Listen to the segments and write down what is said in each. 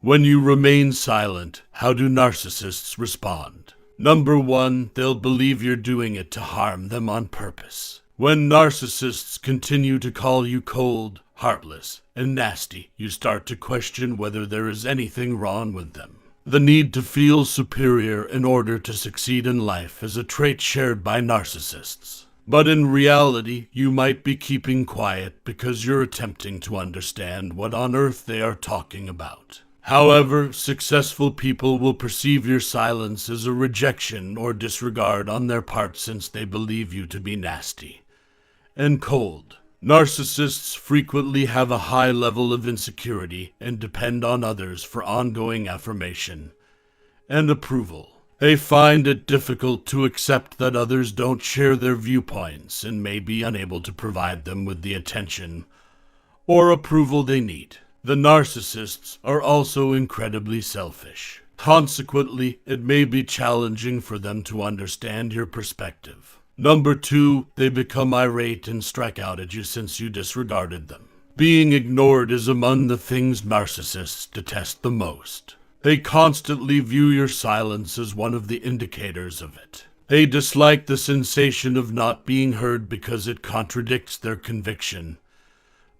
When you remain silent, how do narcissists respond? Number 1, they'll believe you're doing it to harm them on purpose. When narcissists continue to call you cold, heartless, and nasty, you start to question whether there is anything wrong with them. The need to feel superior in order to succeed in life is a trait shared by narcissists. But in reality, you might be keeping quiet because you're attempting to understand what on earth they are talking about. However, successful people will perceive your silence as a rejection or disregard on their part since they believe you to be nasty and cold. Narcissists frequently have a high level of insecurity and depend on others for ongoing affirmation and approval. They find it difficult to accept that others don't share their viewpoints and may be unable to provide them with the attention or approval they need. The narcissists are also incredibly selfish. Consequently, it may be challenging for them to understand your perspective. Number 2, they become irate and strike out at you since you disregarded them. Being ignored is among the things narcissists detest the most. They constantly view your silence as one of the indicators of it. They dislike the sensation of not being heard because it contradicts their conviction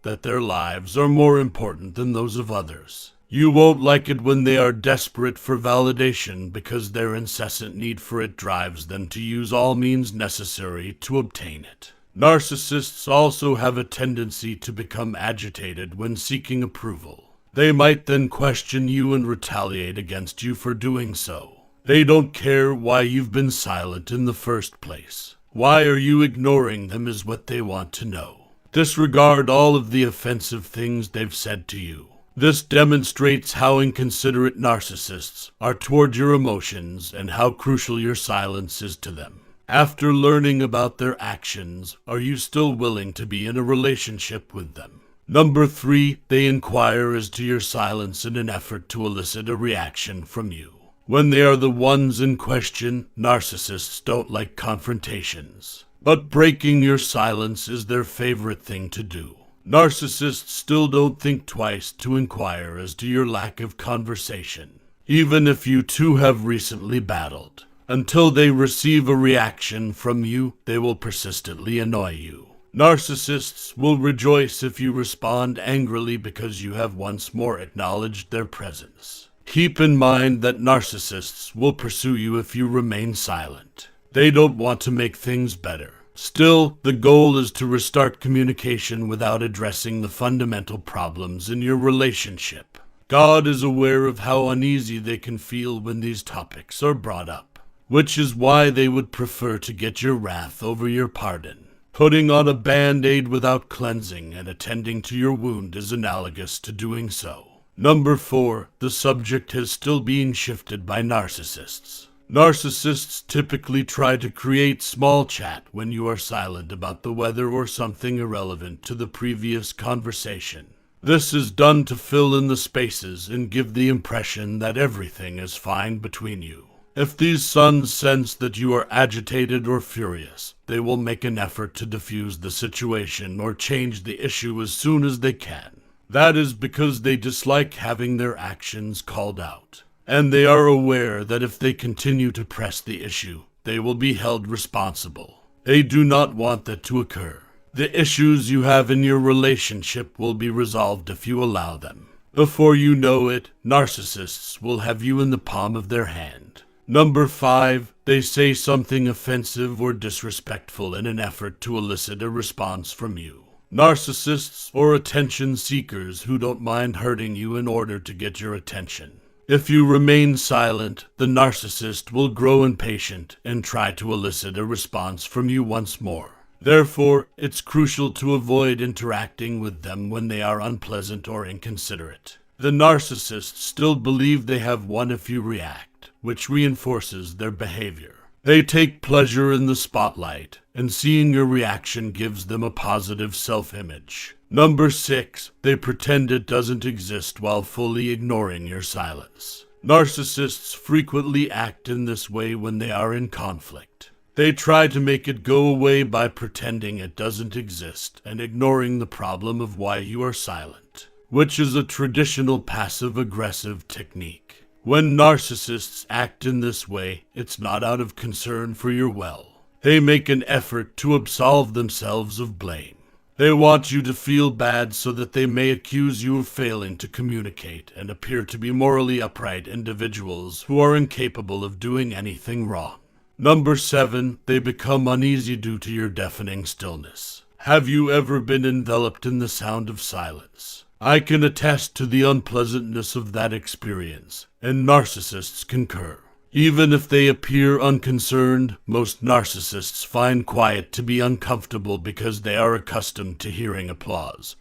that their lives are more important than those of others. You won't like it when they are desperate for validation because their incessant need for it drives them to use all means necessary to obtain it. Narcissists also have a tendency to become agitated when seeking approval. They might then question you and retaliate against you for doing so. They don't care why you've been silent in the first place. Why are you ignoring them is what they want to know. Disregard all of the offensive things they've said to you. This demonstrates how inconsiderate narcissists are toward your emotions and how crucial your silence is to them. After learning about their actions, are you still willing to be in a relationship with them? Number 3, they inquire as to your silence in an effort to elicit a reaction from you. When they are the ones in question, narcissists don't like confrontations. But breaking your silence is their favorite thing to do. Narcissists still don't think twice to inquire as to your lack of conversation, even if you two have recently battled. Until they receive a reaction from you, they will persistently annoy you. Narcissists will rejoice if you respond angrily because you have once more acknowledged their presence. Keep in mind that narcissists will pursue you if you remain silent. They don't want to make things better. Still, the goal is to restart communication without addressing the fundamental problems in your relationship. God is aware of how uneasy they can feel when these topics are brought up, which is why they would prefer to get your wrath over your pardon. Putting on a band-aid without cleansing and attending to your wound is analogous to doing so. Number 4, the subject is still being shifted by narcissists. Narcissists typically try to create small chat when you are silent about the weather or something irrelevant to the previous conversation. This is done to fill in the spaces and give the impression that everything is fine between you. If these sons sense that you are agitated or furious, they will make an effort to diffuse the situation or change the issue as soon as they can. That is because they dislike having their actions called out. And they are aware that if they continue to press the issue, they will be held responsible. They do not want that to occur. The issues you have in your relationship will be resolved if you allow them. Before you know it, narcissists will have you in the palm of their hand. Number 5, they say something offensive or disrespectful in an effort to elicit a response from you. Narcissists or attention seekers who don't mind hurting you in order to get your attention. If you remain silent, the narcissist will grow impatient and try to elicit a response from you once more. Therefore, it's crucial to avoid interacting with them when they are unpleasant or inconsiderate. The narcissists still believe they have won if you react, which reinforces their behavior. They take pleasure in the spotlight, and seeing your reaction gives them a positive self-image. Number 6, they pretend it doesn't exist while fully ignoring your silence. Narcissists frequently act in this way when they are in conflict. They try to make it go away by pretending it doesn't exist and ignoring the problem of why you are silent. which is a traditional passive-aggressive technique. When narcissists act in this way, it's not out of concern for your well. They make an effort to absolve themselves of blame. They want you to feel bad so that they may accuse you of failing to communicate and appear to be morally upright individuals who are incapable of doing anything wrong. Number 7, they become uneasy due to your deafening stillness. Have you ever been enveloped in the sound of silence? I can attest to the unpleasantness of that experience, and narcissists concur. Even if they appear unconcerned, most narcissists find quiet to be uncomfortable because they are accustomed to hearing applause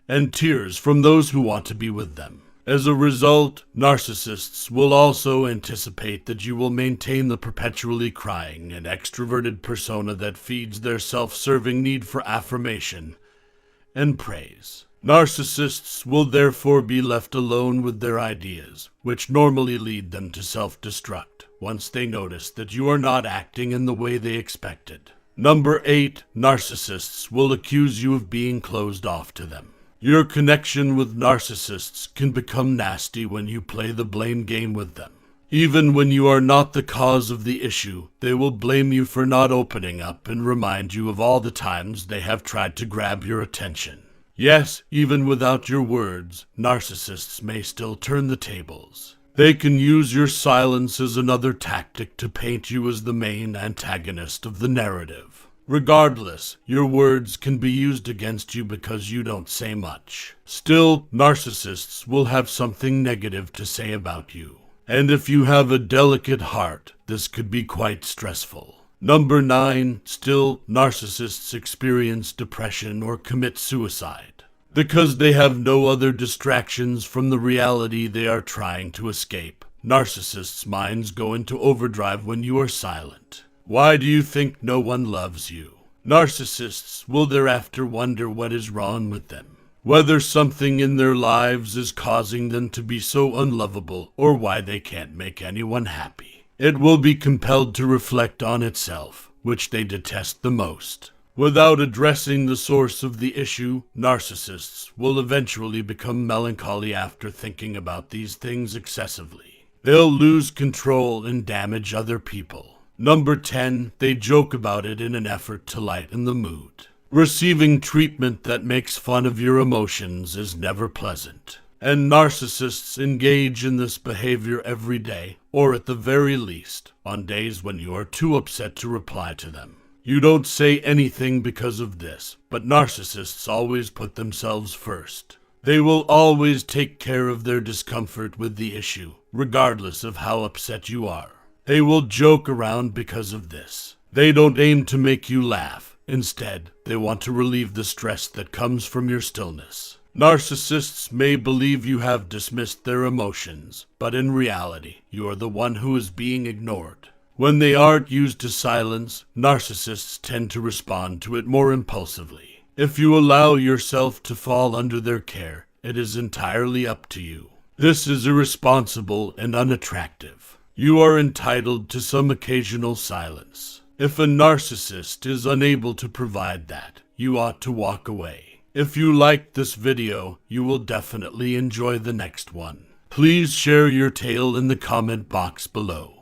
and tears from those who want to be with them. As a result, narcissists will also anticipate that you will maintain the perpetually crying and extroverted persona that feeds their self-serving need for affirmation and praise. Narcissists will therefore be left alone with their ideas, which normally lead them to self-destruct once they notice that you are not acting in the way they expected. Number 8, narcissists will accuse you of being closed off to them. Your connection with narcissists can become nasty when you play the blame game with them. Even when you are not the cause of the issue, they will blame you for not opening up and remind you of all the times they have tried to grab your attention. Yes, even without your words, narcissists may still turn the tables. They can use your silence as another tactic to paint you as the main antagonist of the narrative. Regardless, your words can be used against you because you don't say much. Still, narcissists will have something negative to say about you. And if you have a delicate heart, this could be quite stressful. Number 9, still, narcissists experience depression or commit suicide because they have no other distractions from the reality they are trying to escape. Narcissists' minds go into overdrive when you are silent. Why do you think no one loves you? Narcissists will thereafter wonder what is wrong with them, whether something in their lives is causing them to be so unlovable, or why they can't make anyone happy. It will be compelled to reflect on itself, which they detest the most. Without addressing the source of the issue, narcissists will eventually become melancholy after thinking about these things excessively. They'll lose control and damage other people. Number 10, they joke about it in an effort to lighten the mood. Receiving treatment that makes fun of your emotions is never pleasant. And narcissists engage in this behavior every day, or at the very least, on days when you are too upset to reply to them. You don't say anything because of this, but narcissists always put themselves first. They will always take care of their discomfort with the issue, regardless of how upset you are. They will joke around because of this. They don't aim to make you laugh. Instead, they want to relieve the stress that comes from your stillness. Narcissists may believe you have dismissed their emotions, but in reality, you are the one who is being ignored. When they aren't used to silence, narcissists tend to respond to it more impulsively. If you allow yourself to fall under their care, it is entirely up to you. This is irresponsible and unattractive. You are entitled to some occasional silence. If a narcissist is unable to provide that, you ought to walk away. If you liked this video, you will definitely enjoy the next one. Please share your tale in the comment box below.